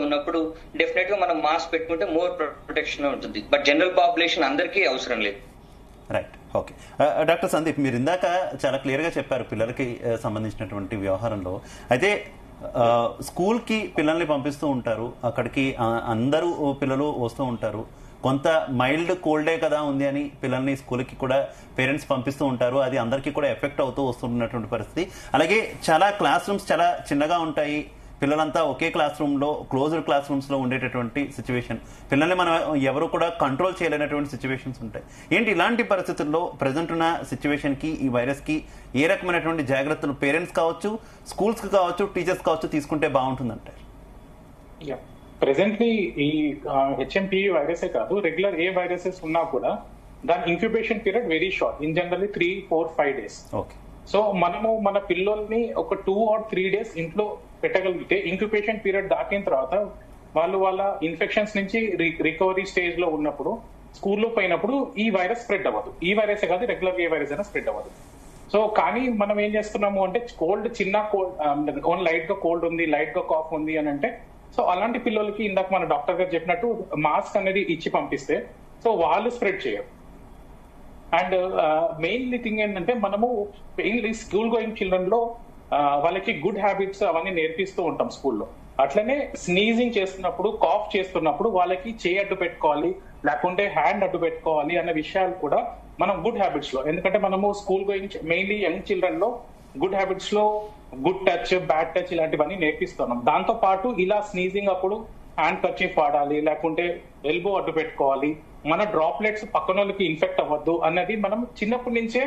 ఉన్నప్పుడు డెఫినెట్ గా మనం మాస్క్ పెట్టుకుంటే మోర్ ప్రొటెక్షన్ ఉంటుంది. బట్ జనరల్ పాపులేషన్ అందరికీ అవసరం లేదు. Right, okay. డాక్టర్ సందీప్, మీరు ఇందాక చాలా క్లియర్గా చెప్పారు పిల్లలకి సంబంధించినటువంటి వ్యవహారంలో. అయితే స్కూల్కి పిల్లల్ని పంపిస్తూ ఉంటారు, అక్కడికి అందరూ పిల్లలు వస్తూ ఉంటారు. కొంత మైల్డ్ కోల్డే కదా ఉంది అని పిల్లల్ని స్కూల్కి కూడా పేరెంట్స్ పంపిస్తూ ఉంటారు. అది అందరికీ కూడా ఎఫెక్ట్ అవుతూ వస్తున్నటువంటి పరిస్థితి. అలాగే చాలా క్లాస్ రూమ్స్ చాలా చిన్నగా ఉంటాయి, పిల్లలంతా ఒకే క్లాస్ రూమ్లో క్లోజ్డ్ క్లాస్ రూమ్స్లో ఉండేటటువంటి సిచ్యువేషన్, పిల్లల్ని మనం ఎవరు కూడా కంట్రోల్ చేయలేనటువంటి సిచ్యువేషన్స్ ఉంటాయి. ఏంటి ఇలాంటి పరిస్థితుల్లో ప్రజెంట్ ఉన్న సిచ్యువేషన్కి, ఈ వైరస్కి ఏ రకమైనటువంటి జాగ్రత్తలు పేరెంట్స్ కావచ్చు, స్కూల్స్కి కావచ్చు, టీచర్స్ కావచ్చు తీసుకుంటే బాగుంటుందంటారు? ప్రెసెంట్లీ ఈ హెచ్ఎంపివి వైరసే కాదు, రెగ్యులర్ ఏ వైరసెస్ ఉన్నా కూడా దాని incubation period very short, in generally 3, 4, 5 days. So మనము మన పిల్లల్ని ఒక 2 or 3 days ఇంట్లో పెట్టగలిగితే ఇంక్యుబేషన్ పీరియడ్ దాటిన తర్వాత వాళ్ళు వాళ్ళ ఇన్ఫెక్షన్స్ నుంచి రికవరీ స్టేజ్ లో ఉన్నప్పుడు స్కూల్లో పోయినప్పుడు ఈ వైరస్ స్ప్రెడ్ అవ్వదు. ఈ వైరస్ కాదు, రెగ్యులర్ ఏ వైరస్ అయినా స్ప్రెడ్ అవ్వదు. సో కానీ మనం ఏం చేస్తున్నాము అంటే కోల్డ్, చిన్న కోల్డ్, ఓన్ లైట్ గా కోల్డ్ ఉంది, లైట్ గా కాఫ్ ఉంది అని అంటే, సో అలాంటి పిల్లలకి ఇందాక మన డాక్టర్ గారు చెప్పినట్టు మాస్క్ అనేది ఇచ్చి పంపిస్తే సో వాళ్ళు స్ప్రెడ్ చేయరు. అండ్ మెయిన్లీ థింగ్ ఏంటంటే మనము మెయిన్లీ స్కూల్ గోయింగ్ చిల్డ్రన్ లో వాళ్ళకి గుడ్ హ్యాబిట్స్ అవన్నీ నేర్పిస్తూ ఉంటాం స్కూల్లో. అట్లనే స్నీజింగ్ చేస్తున్నప్పుడు, కాఫ్ చేస్తున్నప్పుడు వాళ్ళకి చేయి అడ్డు పెట్టుకోవాలి, లేకుంటే హ్యాండ్ అడ్డు పెట్టుకోవాలి అన్న విషయాలు కూడా మనం గుడ్ హ్యాబిట్స్ లో, ఎందుకంటే మనము school going mainly young children లో గుడ్ హ్యాబిట్స్ లో గుడ్ టచ్, బ్యాడ్ టచ్ ఇలాంటివన్నీ నేర్పిస్తున్నాం. దాంతో పాటు ఇలా స్నీజింగ్ అప్పుడు హ్యాండ్ కర్చీఫ్ వాడాలి, లేకుంటే ఎల్బో అడ్డు పెట్టుకోవాలి, మన డ్రాప్లెట్స్ పక్కన వాళ్ళకి ఇన్ఫెక్ట్ అవ్వద్దు అన్నది మనం చిన్నప్పటి నుంచే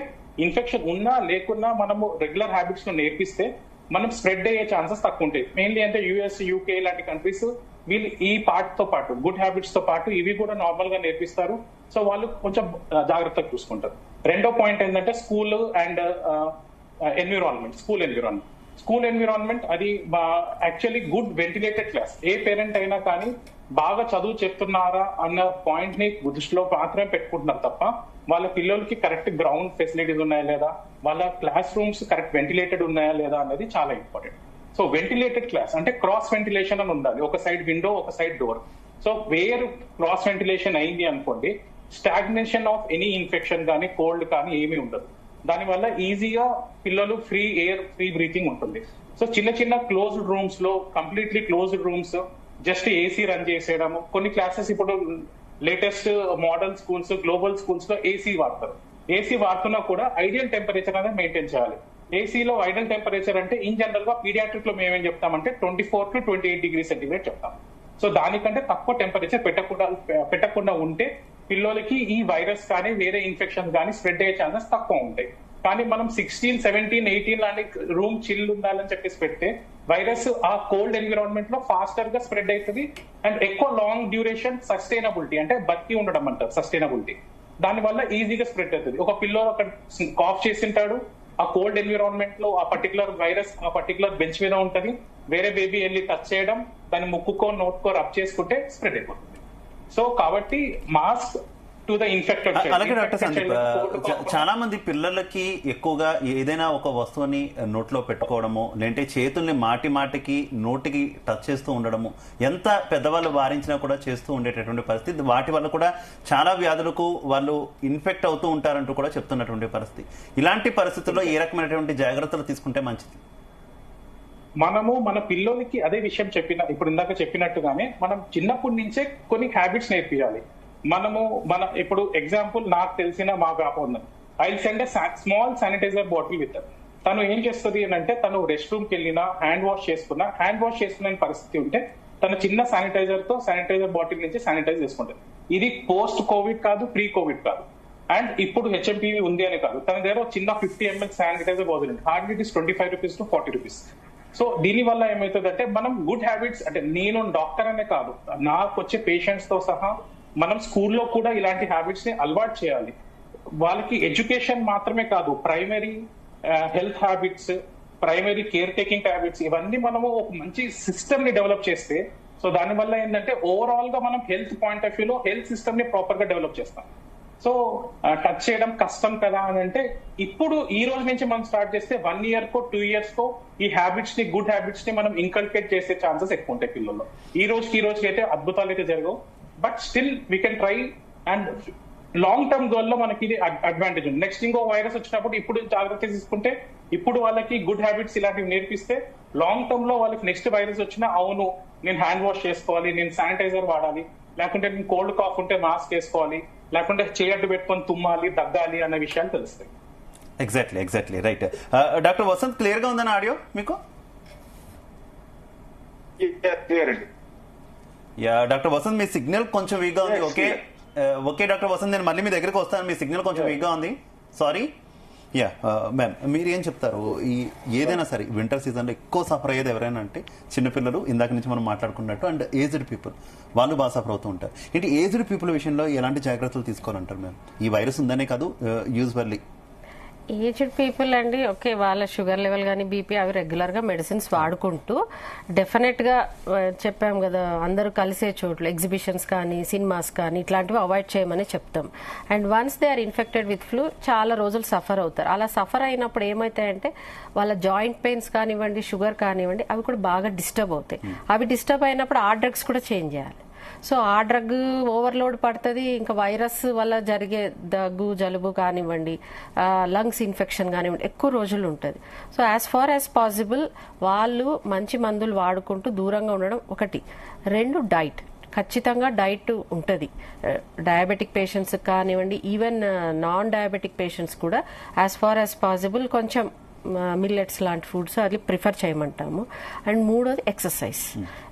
ఇన్ఫెక్షన్ ఉన్నా లేకున్నా మనము రెగ్యులర్ హ్యాబిట్స్ లో నేర్పిస్తే మనం స్ప్రెడ్ అయ్యే ఛాన్సెస్ తక్కువ ఉంటాయి. మెయిన్లీ అంటే యుఎస్, యూకే లాంటి కంట్రీస్ వీళ్ళు ఈ పార్ట్ తో పాటు గుడ్ హ్యాబిట్స్ తో పాటు ఇవి కూడా నార్మల్ గా నేర్పిస్తారు. సో వాళ్ళు కొంచెం జాగ్రత్తగా చూసుకుంటారు. రెండో పాయింట్ ఏంటంటే school and environment. School environment అది యాక్చువల్లీ గుడ్ వెంటిలేటెడ్ క్లాస్. ఏ పేరెంట్ అయినా కానీ బాగా చదువు చెప్తున్నారా అన్న పాయింట్ ని దృష్టిలో మాత్రమే పెట్టుకుంటున్నారు తప్ప వాళ్ళ పిల్లలకి కరెక్ట్ గ్రౌండ్ ఫెసిలిటీస్ ఉన్నాయా లేదా, వాళ్ళ క్లాస్ రూమ్స్ కరెక్ట్ వెంటిలేటెడ్ ఉన్నాయా లేదా అనేది చాలా ఇంపార్టెంట్. సో వెంటిలేటెడ్ క్లాస్ అంటే క్రాస్ వెంటిలేషన్ అని ఉండాలి, ఒక సైడ్ విండో, ఒక side door. So where cross ventilation అయింది అనుకోండి, స్టాగ్నేషన్ ఆఫ్ ఎనీ ఇన్ఫెక్షన్ కానీ కోల్డ్ కానీ ఏమీ ఉండదు. దానివల్ల ఈజీగా పిల్లలు ఫ్రీ ఎయిర్, ఫ్రీ బ్రీతింగ్ ఉంటుంది. సో చిన్న చిన్న క్లోజ్డ్ రూమ్స్ లో, completely closed rooms, just AC run చేసేయడము. కొన్ని క్లాసెస్ ఇప్పుడు latest modern schools, global schools లో ఏసీ వాడతారు. ఏసీ వాడుతున్నా కూడా ఐడియల్ టెంపరేచర్ అనేది మెయింటైన్ చేయాలి. ఏసీలో ఐడియల్ టెంపరేచర్ అంటే ఇన్ జనరల్ గా పీడియాట్రిక్ లో మేమేం చెప్తామంటే 24 to 28 degrees సెంటిగ్రేడ్ చెప్తాం. సో దానికంటే తక్కువ టెంపరేచర్ పెట్టకుండా ఉంటే పిల్లలకి ఈ వైరస్ కానీ వేరే ఇన్ఫెక్షన్ కానీ స్ప్రెడ్ అయ్యే ఛాన్సెస్ తక్కువ ఉంటాయి. కానీ మనం 16, 17, 18 లాంటి రూమ్ చిల్ ఉండాలని చెప్పేసి పెడితే వైరస్ ఆ కోల్డ్ ఎన్విరాన్మెంట్ లో ఫాస్టర్ గా స్ప్రెడ్ అవుతుంది. అండ్ ఎక్కువ లాంగ్ డ్యూరేషన్ సస్టైనబిలిటీ అంటే బతికి ఉండడం అంటారు సస్టైనబిలిటీ, దాని వల్ల ఈజీగా స్ప్రెడ్ అవుతుంది. ఒక పిల్లోడు అక్కడ కాఫ్ చేసింటాడు, ఆ కోల్డ్ ఎన్విరాన్మెంట్ లో ఆ పర్టికులర్ వైరస్ ఆ పర్టికులర్ బెంచ్ మీద ఉంటది, వేరే బేబీ వెళ్ళి టచ్ చేయడం, దాన్ని ముక్కుకో నోట్కో రబ్ చేసుకుంటే స్ప్రెడ్ అయిపోతుంది. సో కాబట్టి మాస్క్ టు ద ఇన్ఫెక్టెడ్. అలాగే డాక్టర్ సందీప్, చాలా మంది పిల్లలకి ఎక్కువగా ఏదైనా ఒక వస్తువుని నోట్లో పెట్టుకోవడము, లేదంటే చేతుల్ని మాటికి నోటికి టచ్ చేస్తూ ఉండడము, ఎంత పెద్దవాళ్ళు వారించినా కూడా చేస్తూ ఉండేటటువంటి పరిస్థితి. వాటి వల్ల కూడా చాలా వ్యాధులకు వాళ్ళు ఇన్ఫెక్ట్ అవుతూ ఉంటారంటూ కూడా చెప్తున్నటువంటి పరిస్థితి. ఇలాంటి పరిస్థితుల్లో ఏ రకమైనటువంటి జాగ్రత్తలు తీసుకుంటే మంచిది? మనము మన పిల్లలకి అదే విషయం ఇప్పుడు ఇందాక చెప్పినట్టుగానే మనం చిన్నప్పటి నుంచే కొన్ని హ్యాబిట్స్ నేర్పియాలి. ఇప్పుడు ఎగ్జాంపుల్ నాకు తెలిసిన మా పాప ఉంది, I send small sanitizer bottle with. తను ఏం చేస్తుంది అంటే తను రెస్ట్ రూమ్కి వెళ్ళినా హ్యాండ్ వాష్ చేసుకున్న పరిస్థితి ఉంటే తన చిన్న శానిటైజర్ బాటిల్ నుంచి శానిటైజ్ చేసుకుంటుంది. ఇది పోస్ట్ కోవిడ్ కాదు, ప్రీ కోవిడ్ కాదు, అండ్ ఇప్పుడు హెచ్ఎంపీవీ ఉంది అని కాదు. తన దగ్గర చిన్న 50 ml శానిటైజర్ బాటిల్ ఉంది, hardly it is 25 rupees to 40 rupees. So దీని వల్ల ఏమవుతుందంటే మనం గుడ్ హ్యాబిట్స్ అంటే నేను డాక్టర్ అనే కాదు, నాకు వచ్చే పేషెంట్స్ తో సహా మనం స్కూల్లో కూడా ఇలాంటి హ్యాబిట్స్ ని అలవాటు చేయాలి. వాళ్ళకి ఎడ్యుకేషన్ మాత్రమే కాదు, primary health habits, primary care taking habits, ఇవన్నీ మనము ఒక మంచి సిస్టమ్ ని డెవలప్ చేస్తే సో దానివల్ల ఏంటంటే ఓవరాల్ గా మనం హెల్త్ పాయింట్ ఆఫ్ వ్యూలో హెల్త్ సిస్టమ్ ని ప్రాపర్ గా డెవలప్ చేస్తాం. సో టచ్ చేయడం కష్టం కదా అని అంటే, ఇప్పుడు ఈ రోజు నుంచి మనం స్టార్ట్ చేస్తే 1 year కో 2 years కో ఈ హ్యాబిట్స్ ని, గుడ్ హ్యాబిట్స్ ని మనం ఇంకల్కేట్ చేసే ఛాన్సెస్ ఎక్కువ ఉంటాయి పిల్లల్లో. ఈ రోజుకి అయితే అద్భుతాలు అయితే జరగవు, but still we can try. And long term goal లో మనకి ఇది అడ్వాంటేజ్ ఉంది. నెక్స్ట్ ఇంకో వైరస్ వచ్చినప్పుడు ఇప్పుడు జాగ్రత్త తీసుకుంటే, ఇప్పుడు వాళ్ళకి గుడ్ హ్యాబిట్స్ ఇలాంటివి నేర్పిస్తే లాంగ్ టర్మ్ లో వాళ్ళకి నెక్స్ట్ వైరస్ వచ్చినా, అవును నేను హ్యాండ్ వాష్ చేసుకోవాలి, నేను శానిటైజర్ వాడాలి, లేకుంటే నేను కోల్డ్ కాఫ్ ఉంటే మాస్క్ వేసుకోవాలి, లేకుంటే చేయడ్డు పెట్టుకొని తుమ్మాలి, దగ్గాలి అన్న విషయాలు తెలుస్తాయి. Exactly right. Doctor Vasant, clear గా ఉందని ఆడియో మీకు? డాక్టర్ వసంత్, మీ సిగ్నల్ కొంచెం వీక్ గా ఉంది. ఓకే డాక్టర్ వసంత్, నేను మళ్ళీ మీ దగ్గరికి వస్తాను. మీ సిగ్నల్ కొంచెం వీక్ గా ఉంది, సారీ. మ్యామ్, మీరు ఏం చెప్తారు? ఈ ఏదైనా సరే వింటర్ సీజన్ లో ఎక్కువ సఫర్ అయ్యేది ఎవరైనా అంటే చిన్నపిల్లలు, ఇందాక నుంచి మనం మాట్లాడుకున్నట్టు, అండ్ ఏజ్డ్ పీపుల్, వాళ్ళు బాగా సఫర్ అవుతూ ఉంటారు. ఏంటి ఏజ్డ్ పీపుల్ విషయంలో ఎలాంటి జాగ్రత్తలు తీసుకోవాలంటారు మ్యామ్? ఈ వైరస్ ఉందనే కాదు, యూజువల్లీ ఏజ్డ్ పీపుల్ అండి, ఓకే, వాళ్ళ షుగర్ లెవెల్ కానీ బీపీ అవి రెగ్యులర్గా మెడిసిన్స్ వాడుకుంటూ, డెఫినెట్గా చెప్పాం కదా, అందరూ కలిసే చోట్ల ఎగ్జిబిషన్స్ కానీ సినిమాస్ కానీ ఇట్లాంటివి అవాయిడ్ చేయమని చెప్తాం. And once they are infected with flu చాలా రోజులు సఫర్ అవుతారు. అలా సఫర్ అయినప్పుడు ఏమవుతాయంటే వాళ్ళ జాయింట్ పెయిన్స్ కానివ్వండి, షుగర్ కానివ్వండి, అవి కూడా బాగా డిస్టర్బ్ అవుతాయి. అవి డిస్టర్బ్ అయినప్పుడు ఆ డ్రగ్స్ కూడా చేంజ్ చేయాలి. సో ఆ డ్రగ్ ఓవర్లోడ్ పడుతుంది, ఇంకా వైరస్ వల్ల జరిగే దగ్గు, జలుబు కానివ్వండి, లంగ్స్ ఇన్ఫెక్షన్ కానివ్వండి ఎక్కువ రోజులు ఉంటుంది. So as far as possible వాళ్ళు మంచి మందులు వాడుకుంటూ దూరంగా ఉండడం ఒకటి. 2, డైట్ ఖచ్చితంగా డైట్ ఉంటుంది. డయాబెటిక్ పేషెంట్స్ కానివ్వండి, ఈవెన్ నాన్ డయాబెటిక్ పేషెంట్స్ కూడా యాజ్ ఫార్ యాజ్ పాసిబుల్ కొంచెం మిల్లెట్స్ లాంటి ఫుడ్స్ అది ప్రిఫర్ చేయమంటాము. అండ్ 3వది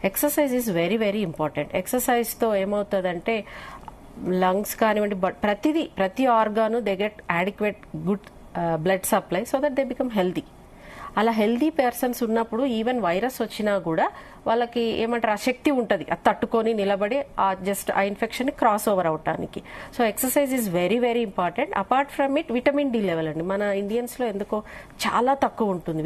exercise is very very important. ఎక్సర్సైజ్తో ఏమవుతుందంటే లంగ్స్ కానివ్వండి, ప్రతి organ they get adequate good blood supply so that they become healthy. అలా హెల్దీ పర్సన్స్ ఉన్నప్పుడు ఈవెన్ వైరస్ వచ్చినా కూడా వాళ్ళకి ఏమంటారు, ఆ శక్తి ఉంటుంది, అది తట్టుకొని నిలబడి జస్ట్ ఆ ఇన్ఫెక్షన్ క్రాస్ ఓవర్ అవటానికి. So exercise is very very important. Apart from it vitamin D level అండి, మన ఇండియన్స్ లో ఎందుకో చాలా తక్కువ ఉంటుంది.